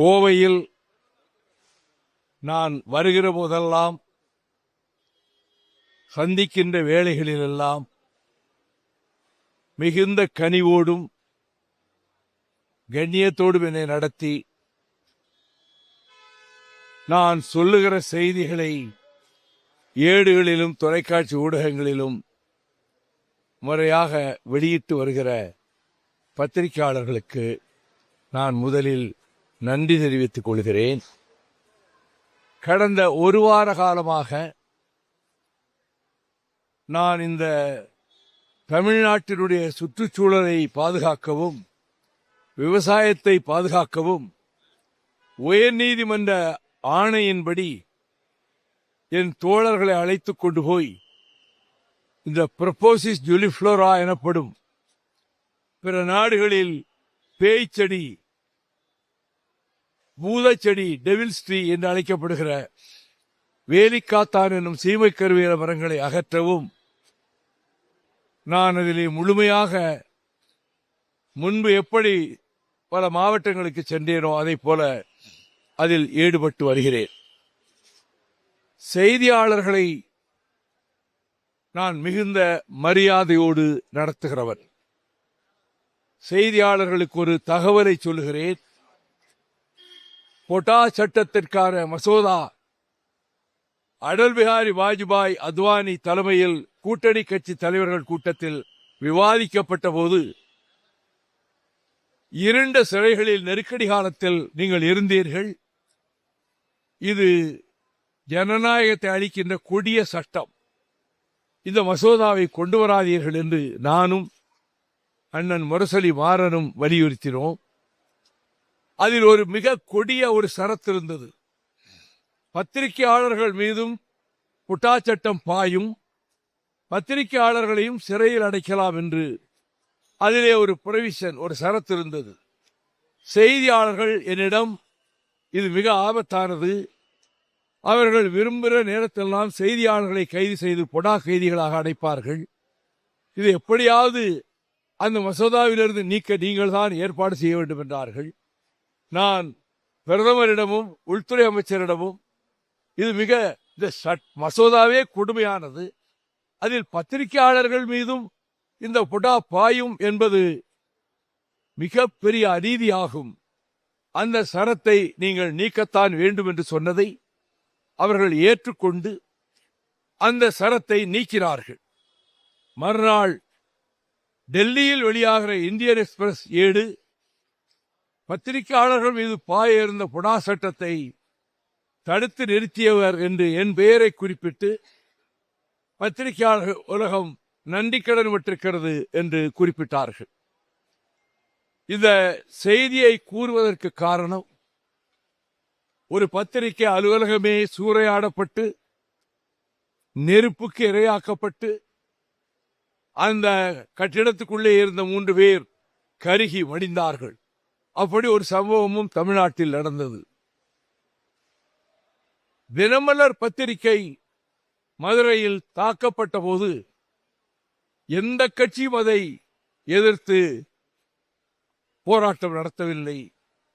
கோவையில் நான் வருகிற போதெல்லாம் சந்திக்கின்ற வேளைகளிலெல்லாம் மிகுந்த கனிவோடும் கண்ணியத்தோடும் என்னை நடத்தி நான் சொல்லுகிற செய்திகளை ஏடுகளிலும் தொலைக்காட்சி ஊடகங்களிலும் முறையாக வெளியிட்டு வருகிற பத்திரிகையாளர்களுக்கு நான் முதலில் நன்றி தெரிவித்துக் கொள்கிறேன். கடந்த ஒரு வார காலமாக நான் இந்த தமிழ்நாட்டினுடைய சுற்றுச்சூழலை பாதுகாக்கவும் விவசாயத்தை பாதுகாக்கவும் உயர்நீதிமன்ற ஆணையின்படி என் தோழர்களை அழைத்துக் கொண்டு போய் இந்த ப்ரொபோசிஸ் ஜூலிஃப்ளோரா எனப்படும் பிற நாடுகளில் பேய்ச்செடி, பூதச்செடி, டெவில்ஸ் ட்ரீ என்று அழைக்கப்படுகிற வேலிக்காத்தான் என்னும் சீமை கருவேல மரங்களை அகற்றவும் நான் அதிலே முழுமையாக முன்பு எப்படி பல மாவட்டங்களுக்கு சென்றேனோ அதை போல அதில் ஈடுபட்டு வருகிறேன். செய்தியாளர்களை நான் மிகுந்த மரியாதையோடு நடத்துகிறவன். செய்தியாளர்களுக்கு ஒரு தகவலை சொல்லுகிறேன். பொட்டா சட்டத்திற்கான மசோதா அடல் பிஹாரி வாஜ்பாய் அத்வானி தலைமையில் கூட்டணி கட்சி தலைவர்கள் கூட்டத்தில் விவாதிக்கப்பட்ட போது இருண்ட சிறைகளில் நெருக்கடி காலத்தில் நீங்கள் இருந்தீர்கள். இது ஜனநாயகத்தை அளிக்கின்ற கொடிய சட்டம். இந்த மசோதாவை கொண்டு வராதீர்கள் என்று நானும் அண்ணன் முரசொலி மாறனும் வலியுறுத்தினோம். அதில் ஒரு மிக கொடிய ஒரு சரத்து இருந்தது. பத்திரிகையாளர்கள் மீதும் புட்டா சட்டம் பாயும், பத்திரிகையாளர்களையும் சிறையில் அடைக்கலாம் என்று அதிலே ஒரு ப்ரொவிஷன், ஒரு சரத்து இருந்தது. செய்தியாளர்கள் என்னிடம் இது மிக ஆபத்தானது, அவர்கள் விரும்புகிற நேரத்தெல்லாம் செய்தியாளர்களை கைது செய்து பொடா கைதிகளாக அடைப்பார்கள், இது எப்படியாவது அந்த மசோதாவிலிருந்து நீக்க நீங்கள் தான் ஏற்பாடு செய்ய வேண்டும் என்றார்கள். நான் பிரதமரிடமும் உள்துறை அமைச்சரிடமும் இது மிக இந்த மசோதாவே கொடுமையானது, அதில் பத்திரிகையாளர்கள் மீதும் இந்த பொடா பாயும் என்பது மிக பெரிய அநீதியாகும், அந்த சரத்தை நீங்கள் நீக்கத்தான் வேண்டும் என்று சொன்னதை அவர்கள் ஏற்றுக்கொண்டு அந்த சரத்தை நீக்கினார்கள். மறுநாள் டெல்லியில் வெளியாகிற இந்தியன் எக்ஸ்பிரஸ் ஏடு பத்திரிகையாளர்கள் மீது பாய இருந்த பொடா சட்டத்தை தடுத்து நிறுத்தியவர் என்று என் பெயரை குறிப்பிட்டு பத்திரிகையாளர்கள் உலகம் நன்றி கடன் விட்டிருக்கிறது என்று குறிப்பிட்டார்கள். இந்த செய்தியை கூறுவதற்கு காரணம், ஒரு பத்திரிகை அலுவலகமே சூறையாடப்பட்டு நெருப்புக்கு இரையாக்கப்பட்டு அந்த கட்டிடத்துக்குள்ளே இருந்த 3 பேர் கருகி மடிந்தார்கள். அப்படி ஒரு சம்பவமும் தமிழ்நாட்டில் நடந்தது. தினமலர் பத்திரிகை மதுரையில் தாக்கப்பட்ட போது எந்த கட்சியும் அதை எதிர்த்து போராட்டம் நடத்தவில்லை.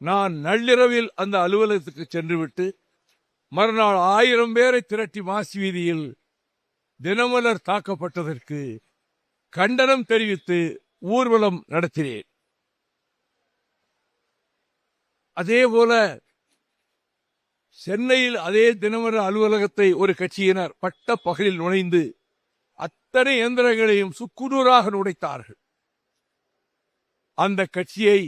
நான் நள்ளிரவில் அந்த அலுவலகத்துக்கு சென்றுவிட்டு மறுநாள் 1000 பேரை திரட்டி மாசி வீதியில் தினமலர் தாக்கப்பட்டதற்கு கண்டனம் தெரிவித்து ஊர்வலம் நடத்தினேன். அதேபோல சென்னையில் அதே தினமலர் அலுவலகத்தை ஒரு கட்சியினர் பட்ட பகலில் நுழைந்து அத்தனை இயந்திரங்களையும் சுக்குநூறாக நுழைத்தார்கள். அந்த கட்சியை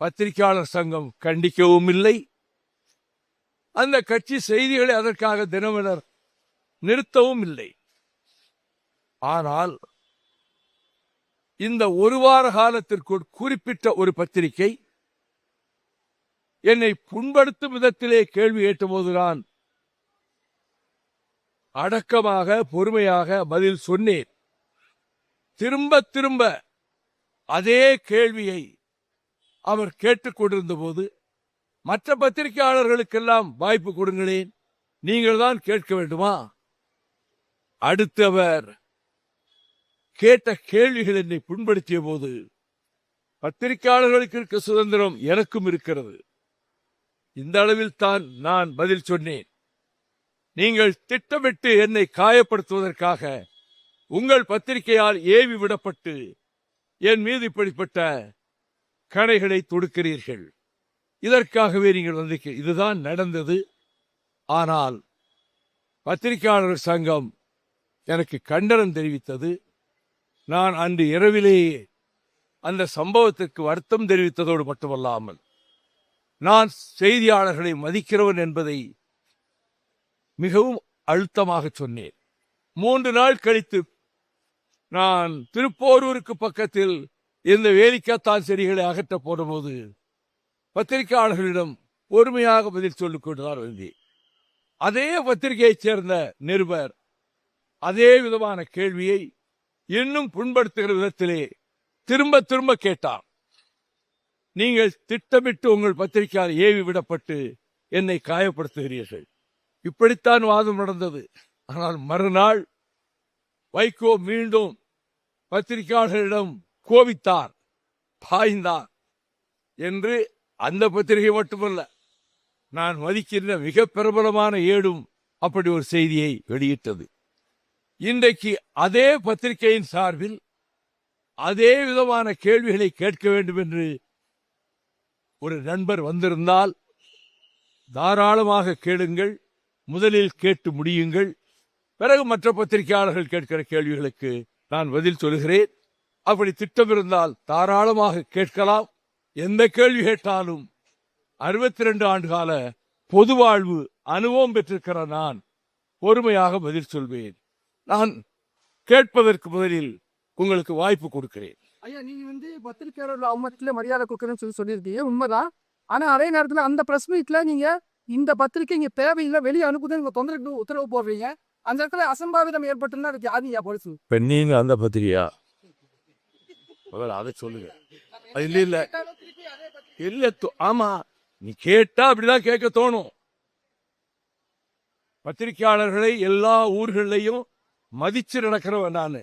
பத்திரிகையாளர் சங்கம் கண்டிக்கவும் இல்லை, அந்த கட்சி செய்திகளை அதற்காக தினமலர் நிறுத்தவும் இல்லை. ஆனால் இந்த ஒரு வார காலத்திற்குள் குறிப்பிட்ட ஒரு பத்திரிகை என்னை புண்படுத்தும் விதத்திலே கேள்வி கேட்டபோதுதான் அடக்கமாக பொறுமையாக பதில் சொன்னேன். திரும்ப திரும்ப அதே கேள்வியை அவர் கேட்டுக்கொண்டிருந்த போது மற்ற பத்திரிகையாளர்களுக்கெல்லாம் வாய்ப்பு கொடுங்களேன், நீங்கள் தான் கேட்க வேண்டுமா? அடுத்து அவர் கேட்ட கேள்விகள் என்னை புண்படுத்திய போது, பத்திரிகையாளர்களுக்கு இருக்க சுதந்திரம் எனக்கும் இருக்கிறது, இந்த அளவில் தான் நான் பதில் சொன்னேன். நீங்கள் திட்டமிட்டு என்னை காயப்படுத்துவதற்காக உங்கள் பத்திரிகையால் ஏவி விடப்பட்டு என் மீது இப்படிப்பட்ட கணைகளை தொடுக்கிறீர்கள். இதற்காகவே நீங்கள் வந்திருக்க. இதுதான் நடந்தது. ஆனால் பத்திரிகையாளர் சங்கம் எனக்கு கண்டனம் தெரிவித்தது. நான் அன்று இரவிலேயே அந்த சம்பவத்திற்கு வருத்தம் தெரிவித்ததோடு மட்டுமல்லாமல் நான் செய்தியாளர்களை மதிக்கிறவன் என்பதை மிகவும் அழுத்தமாக சொன்னேன். 3 நாள் கழித்து நான் திருப்போரூருக்கு பக்கத்தில் இந்த வேலிக்காத்தான் செடிகளை அகற்ற போனபோது பத்திரிகையாளர்களிடம் பொறுமையாக பதில் சொல்லிக் கொண்டுதான் வந்தேன். அதே பத்திரிகையைச் சேர்ந்த நிருபர் அதே விதமான கேள்வியை இன்னும் புண்படுத்துகிற விதத்திலே திரும்ப திரும்ப கேட்டார். நீங்கள் திட்டமிட்டு உங்கள் பத்திரிகையால் ஏவி விடப்பட்டு என்னை காயப்படுத்துகிறீர்கள். இப்படித்தான் வாதம் நடந்தது. ஆனால் மறுநாள் வைகோ மீண்டும் பத்திரிகையாளர்களிடம் கோபித்தார், பாய்ந்தார் என்று அந்த பத்திரிகை மட்டுமல்ல, நான் மதிக்கின்ற மிக பிரபலமான ஏடும் அப்படி ஒரு செய்தியை வெளியிட்டது. இன்றைக்கு அதே பத்திரிகையின் சார்பில் அதே விதமான கேள்விகளை கேட்க வேண்டும் என்று ஒரு நண்பர் வந்திருந்தால் தாராளமாக கேளுங்கள். முதலில் கேட்டு முடியுங்கள். பிறகு மற்ற பத்திரிகையாளர்கள் கேட்கிற கேள்விகளுக்கு நான் பதில் சொல்கிறேன். அப்படி திட்டம் இருந்தால் தாராளமாக கேட்கலாம். எந்த கேள்வி கேட்டாலும் 62 ஆண்டுகால பொது வாழ்வு அனுபவம் பெற்றிருக்கிற நான் பொறுமையாக பதில் சொல்வேன். நான் கேட்பதற்கு முதலில் உங்களுக்கு வாய்ப்பு கொடுக்கிறேன். ஐயா, நீங்க பத்திரிகையாளர்கள் அவமதிக்கல மரியாதை கொடுக்கணும்னு சொல்லியிருக்கீங்க, உண்மைதான். ஆனா அதே நேரத்துல அந்த பிரஸ் மீட்ல நீங்க இந்த பத்திரிகை இங்க தேவையில்லை, வெளியே அனுப்புதுன்னு தொந்தரவு உத்தரவு போடுறீங்க. அந்த இடத்துல அசம்பாவிதம் ஏற்பட்டுன்னா அதுக்கு யாரு போலீஸ்? பெண்ணீங்க அந்த பத்திரிகையா அதை சொல்லுங்க. இல்ல இல்ல இல்ல, ஆமா, நீ கேட்டா அப்படிதான் கேட்க தோணும். பத்திரிகையாளர்களை எல்லா ஊர்களையும் மதிச்சு நடக்கிறவன் நானு.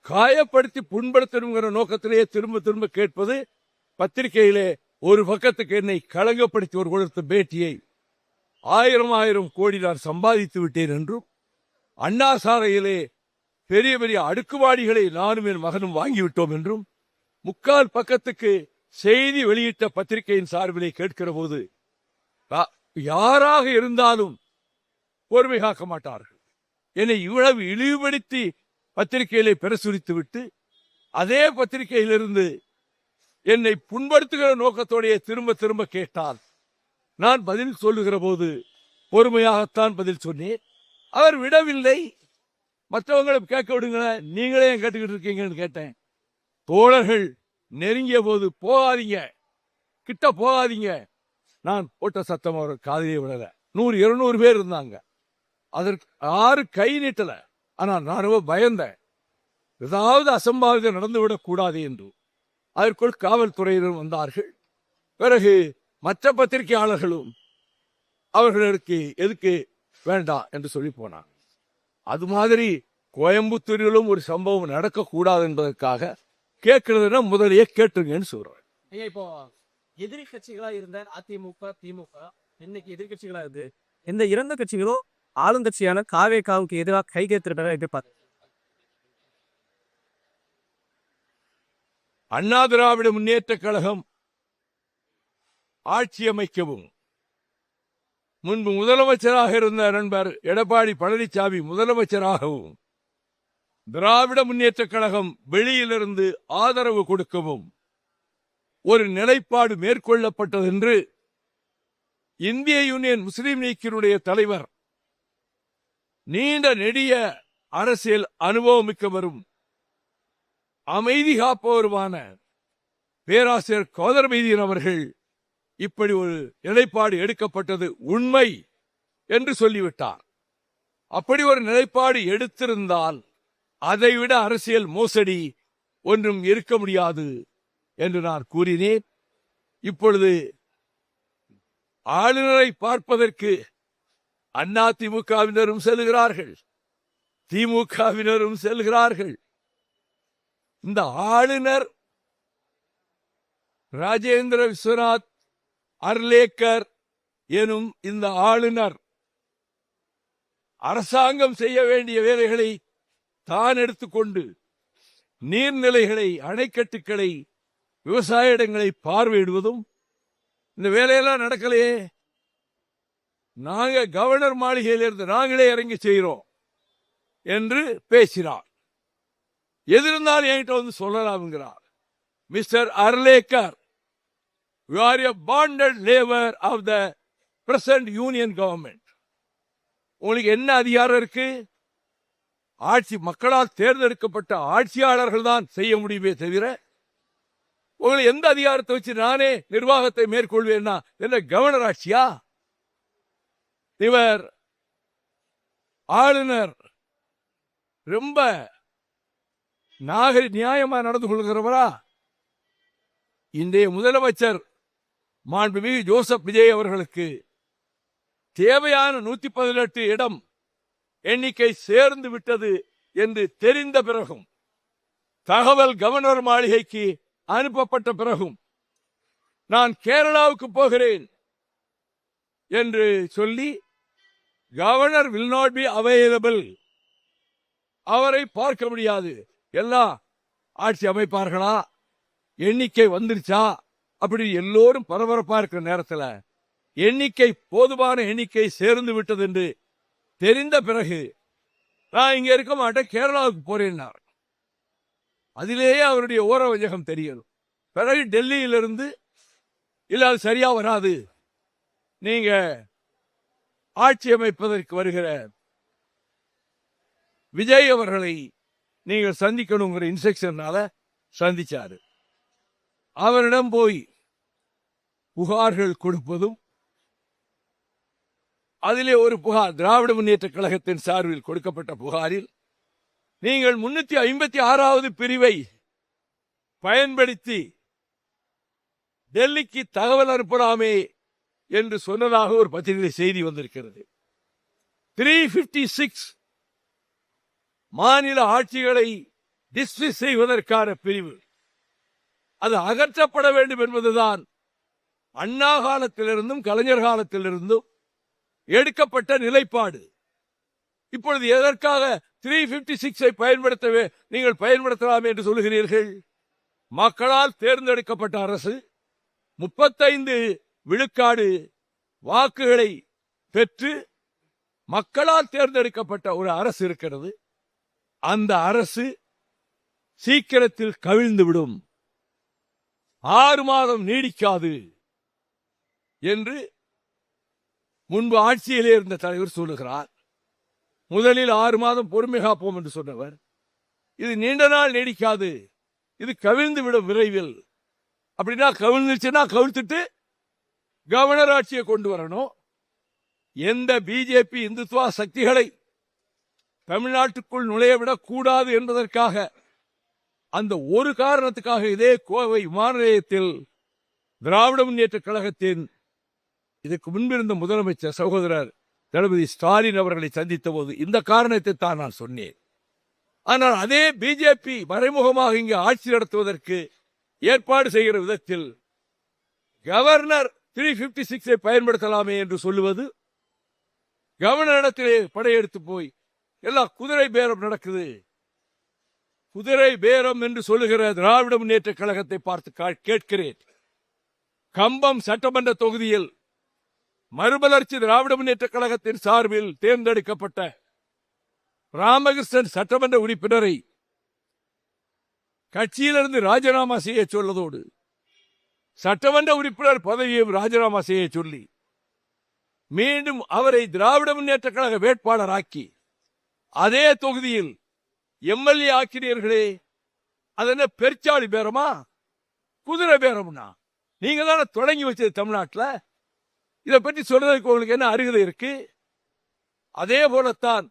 காயப்படுத்தி புண்படுத்தணுங்கிற நோக்கத்திலேயே திரும்ப திரும்ப கேட்பது, பத்திரிகையிலே ஒரு பக்கத்துக்கு என்னை களங்கப்படுத்தி ஒரு கொடுத்த பேட்டியை 1000 கோடி நான் சம்பாதித்து விட்டேன் என்றும், அண்ணா சாலையிலே பெரிய பெரிய அடுக்குமாடிகளை நானும் என் மகனும் வாங்கிவிட்டோம் என்றும் 3/4 பக்கத்துக்கு செய்தி வெளியிட்ட பத்திரிகையின் சார்பிலே கேட்கிற போது யாராக இருந்தாலும் பொறுமை காக்க மாட்டார்கள். என்னை இவ்வளவு இழிவுபடுத்தி பத்திரிகையிலே பிரசுரித்து விட்டு அதே பத்திரிகையிலிருந்து என்னை புண்படுத்துகிற நோக்கத்தோடைய திரும்ப திரும்ப கேட்டால் நான் பதில் சொல்லுகிற போது பொறுமையாகத்தான் பதில் சொன்னேன். அவர் விடவில்லை. மற்றவங்களும் கேட்க விடுங்க, நீங்களே கேட்டுக்கிட்டு இருக்கீங்கன்னு கேட்டேன். தோழர்கள் நெருங்கிய போது போகாதீங்க, கிட்ட போகாதீங்க. நான் போட்ட சத்தம் அவர் காதிலே விடல. 100-200 பேர் இருந்தாங்க. அதற்கு யாரும் கை நீட்டல. ஆனால் நான் பயந்தேன், ஏதாவது அசம்பாவிதம் நடந்துவிடக் கூடாது என்று. அதற்குள் காவல்துறையினர் வந்தார்கள். பிறகு மற்ற பத்திரிகையாளர்களும் அவர்களுக்கு எதுக்கு வேண்டாம் என்று சொல்லி போனாங்க. அது மாதிரி கோயம்புத்தூரிலும் ஒரு சம்பவம் நடக்கக்கூடாது என்பதற்காக கேட்கறதுன்னா முதலையே கேட்டுருங்கன்னு சொல்றேன். இப்போ எதிரி கட்சிகளா இருந்த அதிமுக, திமுக இன்னைக்கு எதிர்கட்சிகளா இருக்கு. இந்த 2 கட்சிகளும் ஆளுங்கட்சியான காவேகாவுக்கு எதிராக கைகேத்திருப்பதை எதிர்பார்த்து அண்ணா திராவிட முன்னேற்ற கழகம் ஆட்சி அமைக்கவும் முன்பு முதலமைச்சராக இருந்த நண்பர் எடப்பாடி பழனிசாமி முதலமைச்சராகவும் திராவிட முன்னேற்ற கழகம் வெளியிலிருந்து ஆதரவு கொடுக்கவும் ஒரு நிலைப்பாடு மேற்கொள்ளப்பட்டது என்று இந்திய யூனியன் முஸ்லீம் லீக்கினுடைய தலைவர், நீண்ட நெடிய அரசியல் அனுபவம் மிக்கவரும் அமைதி காப்பவருமான பேராசிரியர் கோதர்மீதியன் அவர்கள் இப்படி ஒரு நிலைப்பாடு எடுக்கப்பட்டது உண்மை என்று சொல்லிவிட்டார். அப்படி ஒரு நிலைப்பாடு எடுத்திருந்தால் அதைவிட அரசியல் மோசடி ஒன்றும் இருக்க முடியாது என்று நான் கூறினேன். இப்பொழுது ஆளுநரை பார்ப்பதற்கு அதிமுகவினரும் செல்கிறார்கள், திமுகவினரும் செல்கிறார்கள். இந்த ஆளுநர் ராஜேந்திர விஸ்வநாத் அர்லேக்கர் எனும் இந்த ஆளுநர் அரசாங்கம் செய்ய வேண்டிய வேலைகளை தான் எடுத்துக்கொண்டு நீர்நிலைகளை, அணைக்கட்டுகளை, விவசாய இடங்களை பார்வையிடுவதும் இந்த வேலையெல்லாம் நடக்கலையே. நாங்க கவர்னர் மாளிகையிலிருந்து நாங்களே இறங்கி செய்கிறோம் என்று பேசினார். எதிர்ந்தால் என்கிட்ட வந்து சொல்லலாம்ங்கிறார். Mister Arlekar, you are a bonded labor of the present union government. உங்களுக்கு என்ன அதிகாரம் இருக்கு? ஆட்சி மக்களால் தேர்ந்தெடுக்கப்பட்ட ஆட்சியாளர்கள் தான் செய்ய முடியுமே தவிர உங்களை எந்த அதிகாரத்தை வச்சு நானே நிர்வாகத்தை மேற்கொள்வேன்னா என்ன கவர்னர் ஆட்சியா? இவர் ஆளுநர் ரொம்ப நியாயமா நடந்து கொள்கிறவரா? இன்றைய முதலமைச்சர் மாண்புமிகு ஜோசப் விஜய் அவர்களுக்கு தேவையான 118 இடம் எண்ணிக்கை சேர்ந்து விட்டது என்று தெரிந்த பிறகும், தகவல் கவர்னர் மாளிகைக்கு அனுப்பப்பட்ட பிறகும் நான் கேரளாவுக்கு போகிறேன் என்று சொல்லி governor will not be available, அவரை பார்க்க முடியாது. எல்லாம் ஆட்சி அமைப்பார்களா, எண்ணிக்கை வந்துருச்சா அப்படி எல்லோரும் பரபரப்பா இருக்கிற நேரத்தில் எண்ணிக்கை போதுமான எண்ணிக்கை சேர்ந்து விட்டது என்று தெரிந்த பிறகு நான் இங்க இருக்க மாட்டேன், கேரளாவுக்கு போறேன்னார். அதிலேயே அவருடைய ஓரவஞ்சகம் தெரியும். பிறகு டெல்லியிலிருந்து இல்ல அது சரியா வராது, நீங்க ஆட்சி அமைப்பதற்கு வருகிற விஜய் அவர்களை நீங்கள் சந்திக்கணுங்கிற இன்ஸ்ட்ரக்ஷனால சந்திச்சாரு. அவரிடம் போய் புகார்கள் கொடுப்பதும், அதிலே ஒரு புகார் திராவிட முன்னேற்ற கழகத்தின் சார்பில் கொடுக்கப்பட்ட புகாரில் நீங்கள் 356வது பிரிவை பயன்படுத்தி டெல்லிக்கு தகவல் அனுப்பலாமே என்று சொன்னதாக ஒரு பத்திரிகை செய்தி வந்திருக்கிறது. 356 மாநில ஆட்சிகளை டிஸ்மிஸ் செய்வதற்கான பிரிவு, அது அகற்றப்பட வேண்டும் என்பதுதான் அண்ணா காலத்திலிருந்தும் கலைஞர் காலத்திலிருந்தும் எடுக்கப்பட்ட நிலைப்பாடு. இப்பொழுது எதற்காக 356 பயன்படுத்தவே நீங்கள் பயன்படுத்தலாம் என்று சொல்லுகிறீர்கள்? மக்களால் தேர்ந்தெடுக்கப்பட்ட அரசு 35 விழுக்காடு வாக்குகளை பெற்று மக்களால் தேர்ந்தெடுக்கப்பட்ட ஒரு அரசு இருக்கிறது. அந்த அரசு சீக்கிரத்தில் கவிழ்ந்துவிடும், 6 மாதம் நீடிக்காது என்று முன்பு ஆட்சியிலே இருந்த தலைவர் சொல்லுகிறார். முதலில் 6 மாதம் பொறுமை காப்போம் என்று சொன்னவர், இது நீண்ட நாள் நீடிக்காது, இது கவிழ்ந்து விடும் விரைவில். அப்படின்னா கவிழ்ந்துச்சுன்னா கவிழ்த்துட்டு கவர்னர் ஆட்சியை கொண்டு வரணும். எந்த பிஜேபி இந்துத்துவா சக்திகளை தமிழ்நாட்டுக்குள் நுழையவிடக் கூடாது என்பதற்காக, அந்த ஒரு காரணத்துக்காக இதே கோவை விமான நிலையத்தில் திராவிட முன்னேற்ற கழகத்தின் இதற்கு முன்பிருந்த முதலமைச்சர் சகோதரர் தளபதி ஸ்டாலின் அவர்களை சந்தித்த போது இந்த காரணத்தை தான் நான் சொன்னேன். ஆனால் அதே பிஜேபி மறைமுகமாக இங்கு ஆட்சி நடத்துவதற்கு ஏற்பாடு செய்கிற விதத்தில் கவர்னர் 356 பயன்படுத்தலாமே என்று சொல்லுவது, கவர்னரிடத்திலே படையெடுத்து போய் எல்லாம் குதிரை பேரம் நடக்குது. குதிரை பேரம் என்று சொல்லுகிற திராவிட முன்னேற்ற கழகத்தை பார்த்து கேட்கிறேன். கம்பம் சட்டமன்ற தொகுதியில் மறுமலர்ச்சி திராவிட முன்னேற்ற கழகத்தின் சார்பில் தேர்ந்தெடுக்கப்பட்ட ராமகிருஷ்ணன் சட்டமன்ற உறுப்பினரை கட்சியிலிருந்து ராஜினாமா செய்ய சொல்லதோடு சட்டமன்ற உறுப்பினர் பதவியை ராஜினாமா செய்ய சொல்லி மீண்டும் அவரை திராவிட முன்னேற்ற கழக வேட்பாளராக்கி அதே தொகுதியில் எம்எல்ஏ ஆக்கினீர்களே, அதென்ன பெருச்சாளி பேரமா, குதிரை பேரம்னா? நீங்க தானே தொடங்கி வச்சது தமிழ்நாட்டில். இதை பற்றி சொல்றதுக்கு உங்களுக்கு என்ன அருகதை இருக்கு? அதே போலத்தான்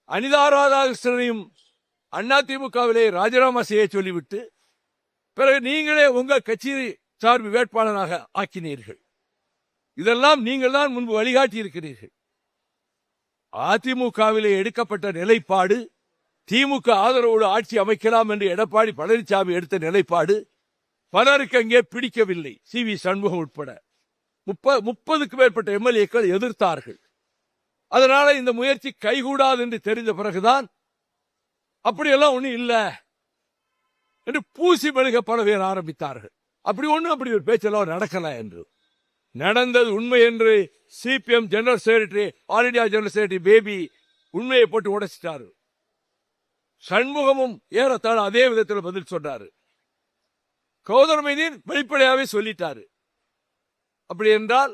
அனிதா ராதாகிருஷ்ணனையும் அதிமுகவிலே ராஜினாமா செய்ய சொல்லிவிட்டு பிறகு நீங்களே உங்கள் கட்சி சார்பு வேட்பாளராக ஆக்கினீர்கள். இதெல்லாம் நீங்கள் தான் முன்பு வழிகாட்டி இருக்கிறீர்கள். அதிமுகவிலே எடுக்கப்பட்ட நிலைப்பாடு, திமுக ஆதரவோடு ஆட்சி அமைக்கலாம் என்று எடப்பாடி பழனிசாமி எடுத்த நிலைப்பாடு பலருக்கு அங்கே பிடிக்கவில்லை, சி வி சண்முகம் உட்பட. 30க்கு மேற்பட்ட எம்எல்ஏக்கள் எதிர்த்தார்கள். அதனால இந்த முயற்சி கைகூடாது என்று தெரிந்த பிறகுதான் அப்படியெல்லாம் ஒண்ணும் இல்ல என்று பூசி மெழுக பல பேர் ஆரம்பித்தார்கள். அப்படி ஒரு பேச்செல்லாம் நடக்கல என்று. நடந்தது உண்மை என்று CPM general secretary, all India general secretary baby உண்மையை போட்டு உடைச்சிட்டாரு. சண்முகமும் ஏறத்தாழ அதே விதத்தில் பதில் சொன்னாரு. கௌதரமைதீன் வெளிப்படையாவே சொல்லிட்டாரு. அப்படி என்றால்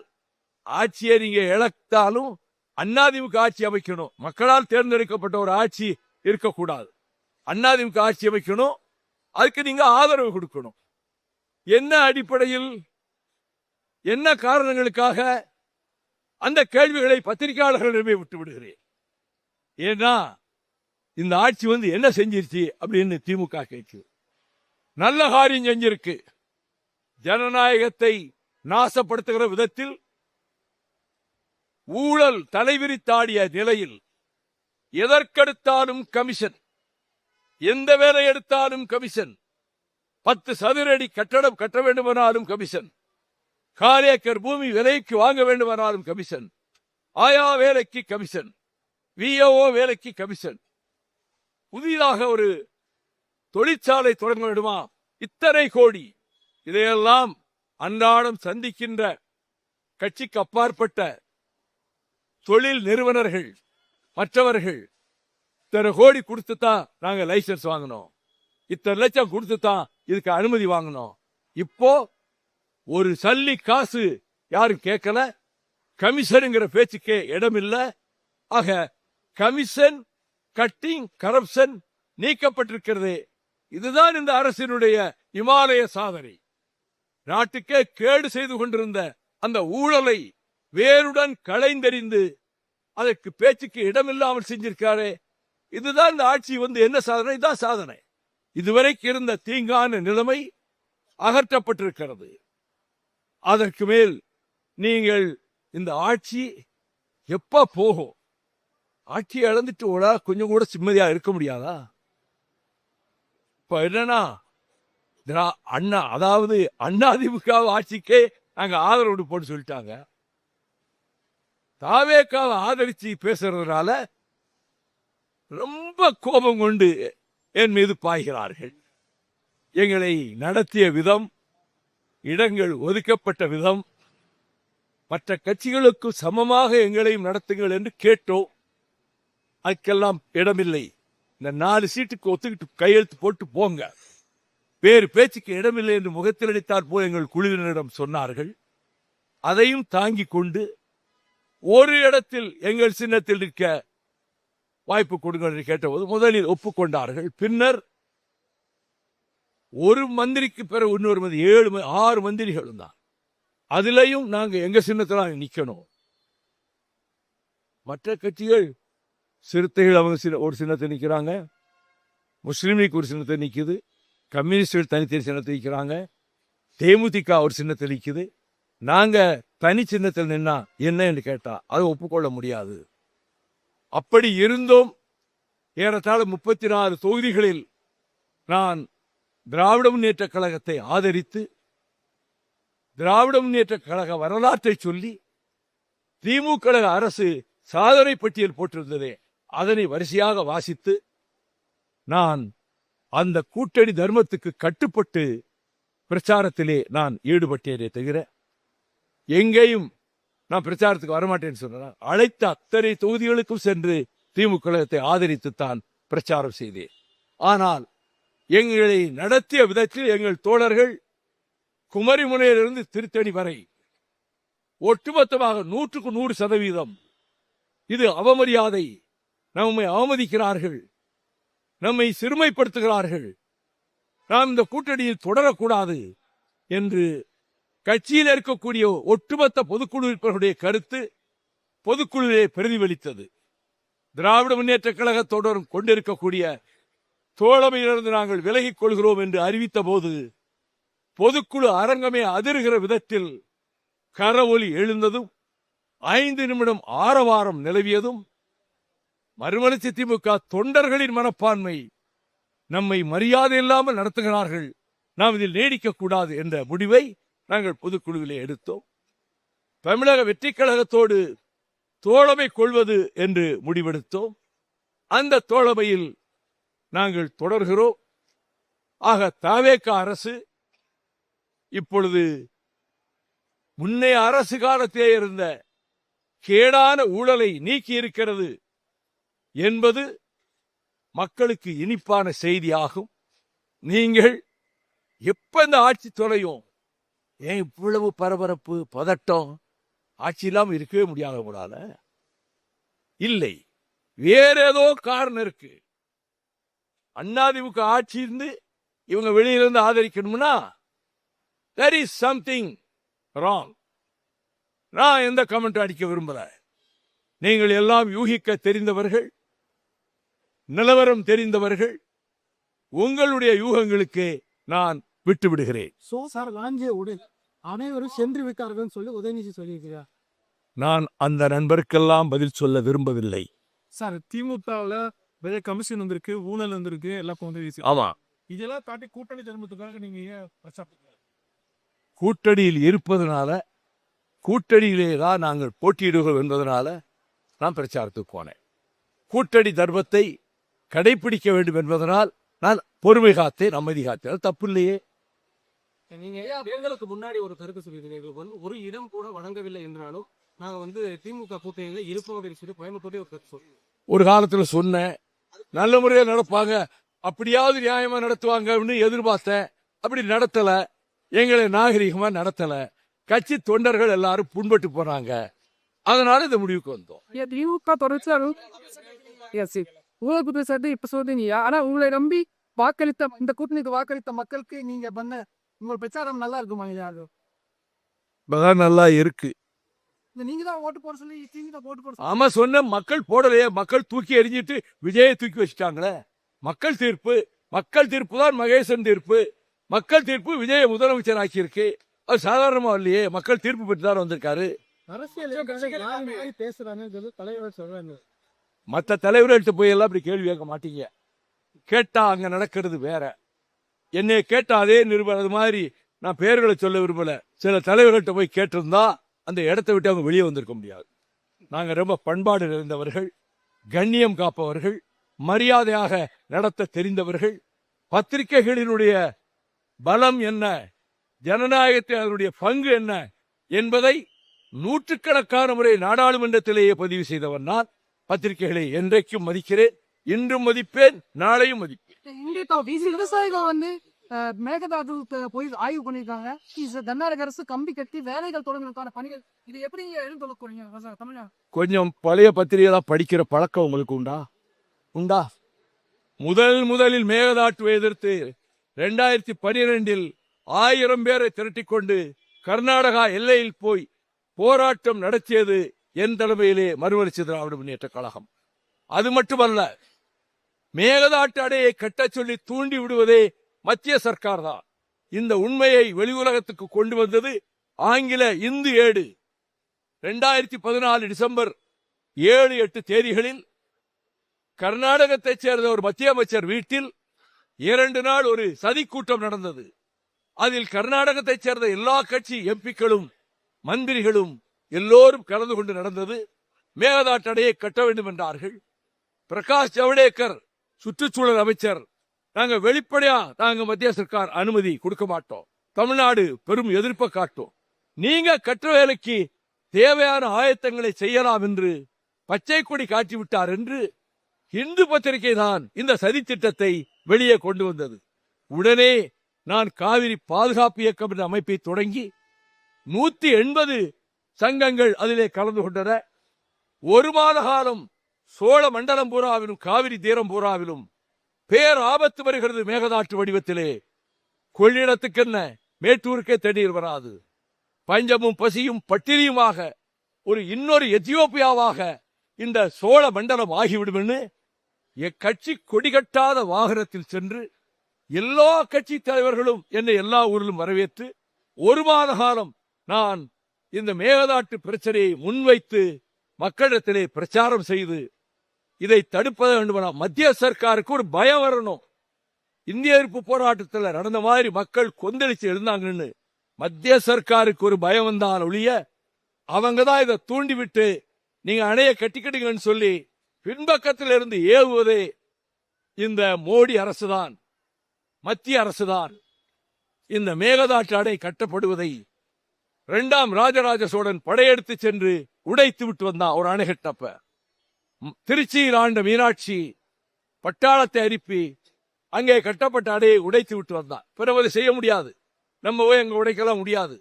ஆட்சியை நீங்க இழந்தாலும் அதிமுக ஆட்சி அமைக்கணும். மக்களால் தேர்ந்தெடுக்கப்பட்ட ஒரு ஆட்சி இருக்கக்கூடாது. அதிமுக ஆட்சி அமைக்கணும். அதுக்கு நீங்க ஆதரவு கொடுக்கணும். என்ன அடிப்படையில், என்ன காரணங்களுக்காக, அந்த கேள்விகளை பத்திரிகையாளர்களிடமே விட்டு விடுகிறேன். ஏன்னா இந்த ஆட்சி என்ன செஞ்சிருச்சு அப்படின்னு திமுக கேட்குது. நல்ல காரியம் செஞ்சிருக்கு. ஜனநாயகத்தை நாசப்படுத்துகிற விதத்தில் ஊழல் தலைவிரித்தாடிய நிலையில் எதற்கெடுத்தாலும் கமிஷன், எந்த வேலை எடுத்தாலும் கமிஷன், 10 சதுர அடி கட்டடம் கட்ட வேண்டுமானாலும் கமிஷன், 4 ஏக்கர் பூமி விலைக்கு வாங்க வேண்டுமானாலும் கமிஷன், ஆயா வேலைக்கு கமிஷன், விஓ வேலைக்கு கமிஷன், புதிதாக ஒரு தொழிற்சாலை தொடங்க வேண்டுமா இத்தனை கோடி. இதையெல்லாம் அன்றாடம் சந்திக்கின்ற கட்சிக்கு அப்பாற்பட்ட தொழில் நிறுவனர்கள் மற்றவர்கள் இத்தனை கோடி கொடுத்துதான் நாங்க லைசன்ஸ் வாங்கணும், இத்தனை லட்சம் கொடுத்துதான் இதுக்கு அனுமதி வாங்கணும். இப்போ ஒரு சல்லி காசு யாரும் கேட்கல. கமிஷனுங்கிற பேச்சுக்கே இடமில்லை. ஆக கமிஷன் கட்டிங் கரப்ஷன் நீக்கப்பட்டிருக்கிறது. இதுதான் இந்த அரசினுடைய இமாலய சாதனை. நாட்டுக்கே கேடு செய்து கொண்டிருந்த அந்த ஊழலை வேருடன் களைந்தெறிந்து அதற்கு பேச்சுக்கு இடமில்லாமல் செஞ்சிருக்காரு. இதுதான் இந்த ஆட்சி என்ன சாதனை தான் சாதனை. இதுவரைக்கு இருந்த தீங்கான நிலைமை அகற்றப்பட்டிருக்கிறது. அதற்கு மேல் நீங்கள் இந்த ஆட்சி எப்ப போகும்? ஆட்சி இழந்துட்டு கொஞ்சம் கூட சிம்மதியா இருக்க முடியாதா? இப்ப என்னன்னா அண்ணா, அதாவது அதிமுக ஆட்சிக்கே நாங்க ஆதரவு போட்டு சொல்லிட்டாங்க. தாவேக்காவை ஆதரிச்சு பேசுறதுனால ரொம்ப கோபம் கொண்டு என் மீது பாய்கிறார்கள். எங்களை நடத்திய விதம், இடங்கள் ஒதுக்கப்பட்ட விதம், மற்ற கட்சிகளுக்கு சமமாக எங்களையும் நடத்துங்கள் என்று கேட்டோம். அதுக்கெல்லாம் இடமில்லை. இந்த 4 சீட்டுக்கு ஒத்துக்கிட்டு கையெழுத்து போட்டு போங்க, வேறு பேச்சுக்கு இடமில்லை என்று முகத்தில் அடித்தார் போல் எங்கள் குழுவினரிடம் சொன்னார்கள். அதையும் தாங்கிக் கொண்டு ஒரு இடத்தில் எங்கள் சின்னத்தில் இருக்க வாய்ப்பு கொடுங்கள் என்று கேட்டபோது முதலில் ஒப்புக்கொண்டார்கள். பின்னர் ஒரு மந்திரிக்கு பிறகு இன்னொரு 6 மந்திரிகளும் தான். அதுலயும் நாங்க எங்க சின்னத்தில் நிக்கணும். மற்ற கட்சிகள், சிறுத்தைகள் அவங்க ஒரு சின்னத்தை நிற்கிறாங்க, முஸ்லீம் லீக் ஒரு சின்னத்தை நிற்குது, கம்யூனிஸ்டுகள் தனித்தனி சின்னத்தை நிற்கிறாங்க, தேமுதிக ஒரு சின்னத்தை நிற்குது. நாங்க தனி சின்னத்தில் நின்னா என்ன என்று கேட்டா அதை ஒப்புக்கொள்ள முடியாது. அப்படி இருந்தோம். ஏறத்தாழ 34 தொகுதிகளில் நான் திராவிட முன்னேற்ற கழகத்தை ஆதரித்து திராவிட முன்னேற்ற கழக வரலாற்றை சொல்லி திமுக அரசு சாதனை பட்டியல் போட்டிருந்ததே அதனை வரிசையாக வாசித்து நான் அந்த கூட்டணி தர்மத்துக்கு கட்டுப்பட்டு பிரச்சாரத்திலே நான் ஈடுபட்டேனே தவிர எங்கேயும் நான் பிரச்சாரத்துக்கு வரமாட்டேன்னு சொன்னேன். அழைத்த அத்தனை தொகுதிகளுக்கும் சென்று திமுக கழகத்தை ஆதரித்துத்தான் பிரச்சாரம் செய்தேன். ஆனால் எங்களை நடத்திய விதத்தில் எங்கள் தோழர்கள் குமரிமுனையிலிருந்து திருத்தணி வரை ஒட்டுமொத்தமாக 100க்கு 100% இது அவமரியாதை, நம்மை அவமதிக்கிறார்கள், நம்மை சிறுமைப்படுத்துகிறார்கள், நாம் இந்த கூட்டணியில் தொடரக்கூடாது என்று கட்சியில் இருக்கக்கூடிய ஒட்டுமொத்த பொதுக்குழு உறுப்பினர்களுடைய கருத்து பொதுக்குழுவிலே பிரதிபலித்தது. திராவிட முன்னேற்ற கழகத்தோடு கொண்டிருக்கக்கூடிய தோழமையிலிருந்து நாங்கள் விலகிக் கொள்கிறோம் என்று அறிவித்த போது பொதுக்குழு அரங்கமே அதிர்கிற விதத்தில் கரவொலி எழுந்ததும் 5 நிமிடம் ஆரவாரம் நிலவியதும் மறுமலர்ச்சி திமுக தொண்டர்களின் மனப்பான்மை, நம்மை மரியாதை இல்லாமல் நடத்துகிறார்கள், நாம் இதில் நீடிக்க கூடாது என்ற முடிவை நாங்கள் பொதுக்குழுவிலே எடுத்தோம். தமிழக வெற்றி கழகத்தோடு தோழமை கொள்வது என்று முடிவெடுத்தோம். அந்த தோழமையில் நாங்கள் தொடர்கிறோம். ஆக தவேக அரசு இப்பொழுது முன்னைய அரசு காலத்திலே இருந்த கேடான ஊழலை நீக்கி இருக்கிறது என்பது மக்களுக்கு இனிப்பான செய்தியாகும். நீங்கள் எப்ப இந்த ஆட்சி தொலையும், ஏன் இவ்வளவு பரபரப்பு பதட்டம்? ஆட்சி இல்லாமல் இருக்கவே முடியாத கூடால இல்லை, வேற ஏதோ காரணம் இருக்கு. அதிமுக ஆட்சி இருந்து இவங்க வெளியிலிருந்து ஆதரிக்கணும்னா there is something wrong. நான் எந்த கமெண்ட் அடிக்க விரும்பல. நீங்கள் எல்லாம் யூகிக்க தெரிந்தவர்கள், நிலவரம் தெரிந்தவர்கள், உங்களுடைய யூகங்களுக்கு நான் விட்டு விடுகிறேன். சார் லாஞ்சே உடல் அனைவரும் சென்று விட்டார்கள் சொல்லி உதயநிதி சொல்லியிருக்கிறார். நான் அந்த நண்பருக்கெல்லாம் பதில் சொல்ல விரும்பவில்லை. சார் திமுகவில் பெரிய கமிஷன் வந்திருக்கு, ஊழல் வந்திருக்கு, எல்லாம் வந்து ஆமா, இதெல்லாம் தாண்டி கூட்டணி தர்மத்துக்காக நீங்க ஏன் கூட்டணியில் இருப்பதனால, கூட்டணியிலே தான் நாங்கள் போட்டியிடுகிறோம் என்பதனால நான் பிரச்சாரத்துக்கு போனேன். கூட்டணி தர்மத்தை கடைபிடிக்க வேண்டும் என்பதனால் நான் பொறுமை காத்தேன், அமைதி காத்தேன். தப்பு இல்லையே. நீங்க தேர்தலுக்கு முன்னாடி ஒரு கருத்து சொல்லியிருந்தீங்க, ஒரு இடம் கூட வழங்கவில்லை என்றாலும் நாங்க திமுக கூட்டணியில இருப்போம் அப்படின்னு சொல்லி கோயம்புத்தூரே ஒரு கருத்து சொல்லுவோம். ஒரு காலத்தில் சொன்னேன், நல்ல முறையில் நடப்பாங்க, அப்படியாவது நியாயமா நடத்துவாங்கன்னு எதிர்பார்த்தேன். அப்படி நடத்தல, எங்களை நாகரிகமா நடத்தல, கட்சி தொண்டர்கள் எல்லாரும் புண்பட்டு போனாங்க. அதனால இந்த முடிவுக்கு வந்தோம். திமுக தொடர்ச்சியாக ஊழல் குற்றச்சாட்டு இப்ப சொல்றீங்க, ஆனா உங்களை நம்பி வாக்களித்த இந்த கூட்டணிக்கு வாக்களித்த மக்களுக்கு நீங்க பண்ண உங்கள் பிரச்சாரம் நல்லா இருக்குமா? நல்லா இருக்கு. நீங்க தான் ஓட்டு போட சொல்லி திமுக ஓட்டு போட. ஆமா, சொன்ன மக்கள் போடலையே. மக்கள் தூக்கி எறிஞ்சிட்டு விஜயை தூக்கி வச்சுட்டாங்களே. மக்கள் தீர்ப்பு, மக்கள் தீர்ப்பு தான் மகேசன் தீர்ப்பு. மக்கள் தீர்ப்பு விஜய முதலமைச்சர் ஆக்கியிருக்கு. அது சாதாரணமா இல்லையே, மக்கள் தீர்ப்பு பெற்று தான் வந்திருக்காரு. மற்ற தலைவர்கள்ட்ட போய் எல்லாம் அப்படி கேள்வி கேட்க மாட்டீங்க. கேட்டா அங்க நடக்கிறது வேற. என்னை கேட்டா அதே நிருபர், அது மாதிரி நான் பெயர்களை சொல்ல விரும்பல, சில தலைவர்கள்ட்ட போய் கேட்டிருந்தா அந்த இடத்தை விட்டு அவங்க வெளியே வந்திருக்க முடியாது. நாங்க ரொம்ப பண்பாடு நிறைந்தவர்கள், கண்ணியம் காப்பவர்கள், மரியாதையாக நடத்த தெரிந்தவர்கள். பத்திரிகைகளினுடைய பலம் என்ன, ஜனநாயகத்தில் அதனுடைய பங்கு என்ன என்பதை நூற்றுக்கணக்கான முறை நாடாளுமன்றத்திலேயே பதிவு செய்தவன் நான். பத்திரிகைகளை என்றைக்கும் மதிக்கிறேன், இன்றும் மதிப்பேன், நாளையும் மதிப்பேன். விவசாயிகள் மேகதாது போய் ஆய்வு பண்ணிருக்காங்க. கர்நாடக அரசு கம்பி கட்டி வேலைகள் தொடங்குவதற்கான பணிகள், இது எப்படி எழுந்துள்ளீங்க? தமிழ்நாடு கொஞ்சம் பழைய பத்திரிகைலாம் படிக்கிற பழக்கம் உங்களுக்கு உண்டா? முதலில் மேகதாட்டுவை எதிர்த்து 2012 1000 பேரை திரட்டிக்கொண்டு கர்நாடகா எல்லையில் போய் போராட்டம் நடத்தியது என் தலைமையிலே மறுமலர்ச்சி திராவிட முன்னேற்ற கழகம். அது மட்டுமல்ல, மேகதாட்டு அணையை கட்டச் சொல்லி தூண்டி விடுவதே மத்திய சர்க்கார் தான். இந்த உண்மையை வெளி உலகத்துக்கு கொண்டு வந்தது ஆங்கில இந்து ஏடு. 2014 டிசம்பர் 7-8 தேதிகளில் கர்நாடகத்தைச் சேர்ந்த ஒரு மத்திய அமைச்சர் வீட்டில் 2 நாள் ஒரு சதி கூட்டம் நடந்தது. அதில் கர்நாடகத்தைச் சேர்ந்த எல்லா கட்சி எம்பிக்களும் மந்திரிகளும் எல்லோரும் கலந்து கொண்டு நடந்தது. மேகதாட்டு அணையை கட்ட வேண்டும் என்றார்கள். பிரகாஷ் ஜவடேகர் சுற்றுச்சூழல் அமைச்சர், நாங்க வெளிப்படையா மத்திய சர்க்கார் அனுமதி கொடுக்க மாட்டோம், தமிழ்நாடு பெரும் எதிர்ப்பை காட்டும், நீங்க கற்ற வேலைக்கு தேவையான ஆயத்தங்களை செய்யலாம் என்று பச்சை கொடி காட்டிவிட்டார் என்று இந்து பத்திரிகை தான் இந்த சதி திட்டத்தை வெளியே கொண்டு வந்தது. உடனே நான் காவிரி பாதுகாப்பு இயக்கம் என்ற அமைப்பை தொடங்கி 180 சங்கங்கள் அதிலே கலந்து கொண்டன. 1 மாத காலம் சோழ மண்டலம் பூராவிலும் காவிரி தீரம் பூராவிலும் பேர் ஆபத்து வருகிறது. மேகதாட்டு வடிவத்திலே கொள்ளிடத்துக்கு என்ன, மேட்டூருக்கே தண்ணீர் வராது. பஞ்சமும் பசியும் பட்டினியுமாக இன்னொரு எத்தியோப்பியாவாக இந்த சோழ மண்டலம் ஆகிவிடும். கட்சி கொடிகட்டாத வாகனத்தில் சென்று எல்லா கட்சி தலைவர்களும் என்னை எல்லா ஊரிலும் வரவேற்று 1 மாத காலம் நான் இந்த மேகதாட்டு பிரச்சனையை முன்வைத்து மக்களிடத்திலே பிரச்சாரம் செய்து இதை தடுப்பத வேண்டுமா? மத்திய சர்க்காருக்கு ஒரு பயம் வரணும். இந்திய எதிர்ப்பு போராட்டத்தில் நடந்த மாதிரி மக்கள் கொந்தளிச்சு எழுந்தாங்கன்னு மத்திய சர்க்காருக்கு ஒரு பயம் வந்தால் ஒழிய அவங்க தான் இதை தூண்டி விட்டு நீங்க அணையை கட்டிக்கிடுங்கன்னு சொல்லி பின்பக்கத்தில் இருந்து ஏவுவதே இந்த மோடி அரசுதான், மத்திய அரசுதான். இந்த மேகதாட்டு அணை கட்டப்படுவதை 2ஆம் ராஜராஜ சோழன் படையெடுத்து சென்று உடைத்து விட்டு வந்தான். ஒரு அணை கட்டப்ப திருச்சியில் ஆண்ட மீனாட்சி பட்டாளத்தை அனுப்பி அங்கே கட்டப்பட்ட அணையை உடைத்து விட்டு வந்தான். பிறகு செய்ய முடியாது, நம்ம போய் அங்க உடைக்கலாம் முடியாது.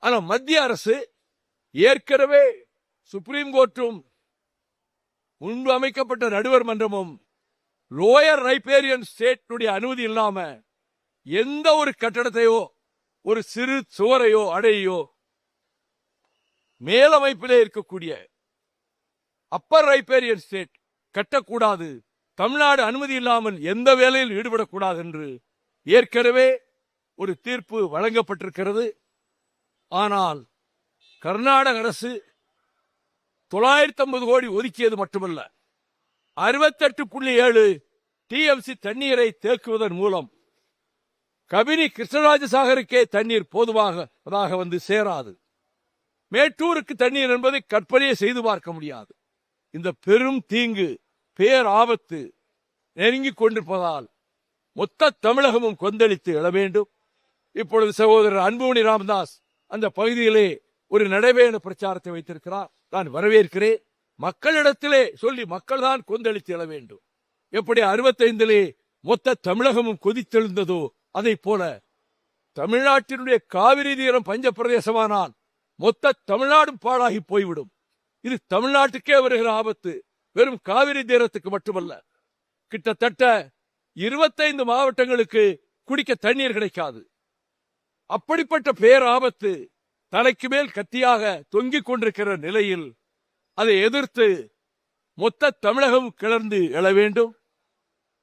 ஆனா மத்திய அரசு ஏற்கனவே சுப்ரீம் கோர்ட்டும் முன்பு அமைக்கப்பட்ட நடுவர் மன்றமும் லோயர் ரைபேரியன் ஸ்டேட்டுடைய அனுமதி இல்லாம எந்த ஒரு கட்டடத்தையோ ஒரு சிறு சுவரையோ அடையோ மேலமைப்பிலே இருக்கக்கூடிய அப்பர் ரைபேரியன் ஸ்டேட் கட்டக்கூடாது, தமிழ்நாடு அனுமதி இல்லாமல் எந்த வேலையில் ஈடுபடக்கூடாது என்று ஏற்கனவே ஒரு தீர்ப்பு வழங்கப்பட்டிருக்கிறது. ஆனால் கர்நாடக அரசு 950 கோடி ஒதுக்கியது மட்டுமல்ல, 68.7 டிஎம்சி தண்ணீரை தேக்குவதன் மூலம் கபினி கிருஷ்ணராஜசாகருக்கே தண்ணீர் போதுமாக வந்து சேராது. மேட்டூருக்கு தண்ணீர் என்பதை கற்பனையே செய்து பார்க்க முடியாது. இந்த பெரும் தீங்கு, பேர் ஆபத்து நெருங்கிக் கொண்டிருப்பதால் மொத்த தமிழகமும் கொந்தளித்து எழ வேண்டும். இப்பொழுது சகோதரர் அன்புமணி ராமதாஸ் அந்த பகுதியிலே ஒரு நடைபயண பிரச்சாரத்தை வைத்திருக்கிறார். நான் வரவேற்கிறேன். மக்களிடத்திலே சொல்லி மக்கள் தான் கொந்தளித்து எழ வேண்டும். எப்படி 65 மொத்த தமிழகமும் கொதித்தெழுந்ததோ அதை போல தமிழ்நாட்டினுடைய காவிரி தீரம் பஞ்ச பிரதேசமானால் மொத்த தமிழ்நாடும் பாழாகி போய்விடும். இது தமிழ்நாட்டுக்கே வருகிற ஆபத்து, வெறும் காவிரி தீரத்துக்கு மட்டுமல்ல. கிட்டத்தட்ட 25 மாவட்டங்களுக்கு குடிக்க தண்ணீர் கிடைக்காது. அப்படிப்பட்ட பேராபத்து தலைக்கு மேல் கத்தியாக தொங்கிக் கொண்டிருக்கிற நிலையில் அதை எதிர்த்து மொத்த தமிழகம் கிளர்ந்து எழ வேண்டும்.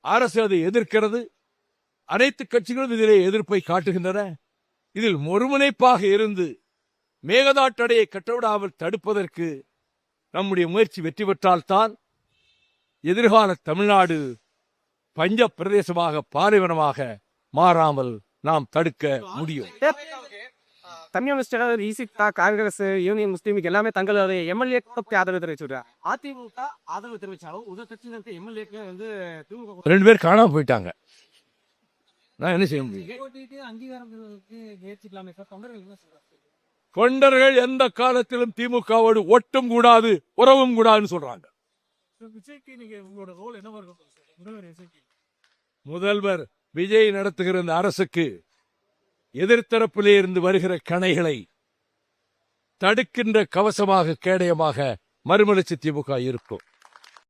அரசு அதை எதிர்க்கிறது. அனைத்து கட்சிகளும் இதிலே எதிர்ப்பை காட்டுகின்றன. இதில் ஒருமுனைப்பாக இருந்து மேகதாட்டடையை கட்டவிடாமல் தடுப்பதற்கு நம்முடைய முயற்சி வெற்றி பெற்றால்தான் எதிர்கால தமிழ்நாடு பஞ்ச பிரதேசமாக பாலைவனமாக மாறாமல் நாம் தடுக்க முடியும். கம்யூனிஸ்ட் ஈசிகா காங்கிரஸ் யூனியன் முஸ்லீமுக்கு எல்லாமே தங்களது எம்எல்ஏக்கு ஆதரவு தெரிவிச்சுடுறாங்க. அதிமுக ஆதரவு தெரிவிச்சாலும் ஒரு கட்சியில எம்எல்ஏக்கு வந்து 2 பேர் காணாம போயிட்டாங்க. நான் என்ன செய்ய முடியும்? தொண்டர்கள் எந்த காலத்திலும் திமுகவோடு ஒட்டும் கூடாது, உறவும் கூடாதுன்னு சொல்றாங்க. முதல்வர் விஜய் நடத்துகிற இந்த அரசுக்கு எதிர்த்தரப்பிலே இருந்து வருகிற கணைகளை தடுக்கின்ற கவசமாக கேடயமாக மறுமலர்ச்சி திமுக இருக்கும்.